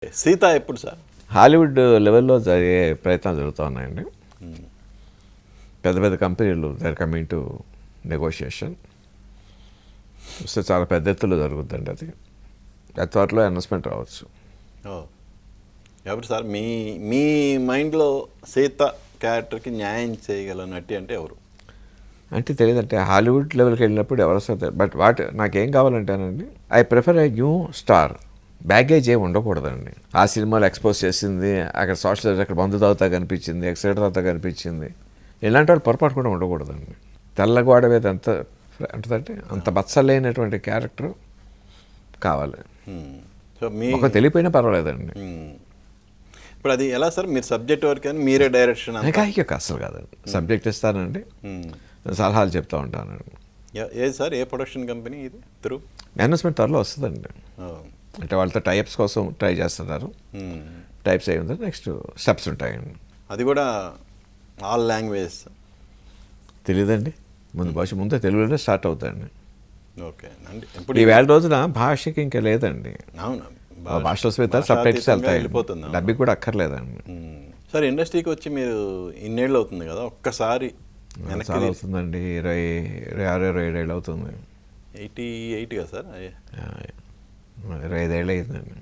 సీత ఎప్పుడు sir? Hollywood లెవెల్లో జరిగే ప్రయత్నాలు జరుగుతూ ఉన్నాయండి. పెద్ద పెద్ద కంపెనీలు దే కమింగ్ టు నెగోషియేషన్. వస్తే చాలా పెద్ద ఎత్తులో జరుగుతుందండి. అది త్వరలో అనౌన్స్మెంట్ రావచ్చు. ఎవరు సార్ మీ మీ మైండ్లో సీత క్యారెక్టర్కి న్యాయం చేయగల నటి అంటే ఎవరు? అంటే తెలియదంటే హాలీవుడ్ లెవెల్కి వెళ్ళినప్పుడు ఎవరు వస్తారు. బట్ నాకేం కావాలంటేనండి, I prefer a new star. Baggage ఏమి ఉండకూడదండి. ఆ సినిమాలో ఎక్స్పోజ్ చేసింది, అక్కడ సోషల్ అక్కడ మందు తాగుతా కనిపించింది, ఎక్సైడ్ తాగుతా కనిపించింది, ఇలాంటి వాళ్ళు పొరపాటు కూడా ఉండకూడదండి. తెల్లగోడ మీద ఎంత ఉంటుందంటే అంత బచ్చలేనటువంటి క్యారెక్టర్ కావాలి. సో మీ ఒక తెలియపోయినా పర్వాలేదండి. ఇప్పుడు అది ఎలా సార్? మీరు సబ్జెక్ట్ వరకు అని మీరే డైరెక్షన్? ఇంకా అసలు కాదండి. సబ్జెక్ట్ ఇస్తానండి, సలహాలు చెప్తా ఉంటానండి. ఏది సార్? ఏ ప్రొడక్షన్ కంపెనీ ఇది? త్రూ అనౌన్స్మెంట్ త్వరలో వస్తుందండి. అంటే వాళ్ళతో టైప్స్ కోసం ట్రై చేస్తున్నారు. టైప్స్ అయి ఉంది, నెక్స్ట్ స్టెప్స్ ఉంటాయండి. అది కూడా ఆల్ లాంగ్వేజ్ తెలియదండి. ముందే తెలుగులోనే స్టార్ట్ అవుతాయండి. ఓకే. ఈ వేళ రోజున భాషకి ఇంకా లేదండి. అవును, భాషలో స్మిత సబ్ టైటిల్స్ వెళ్తాయి, డబ్బింగ్ కూడా అక్కర్లేదండి. సార్ ఇండస్ట్రీకి వచ్చి మీరు ఇన్నేళ్ళు అవుతుంది కదా, ఒక్కసారి చాలా అవుతుందండి. 26-27 ఏళ్ళు అవుతుంది. 88 కదా సార్? 25 ఏళ్ళు అయిందండి.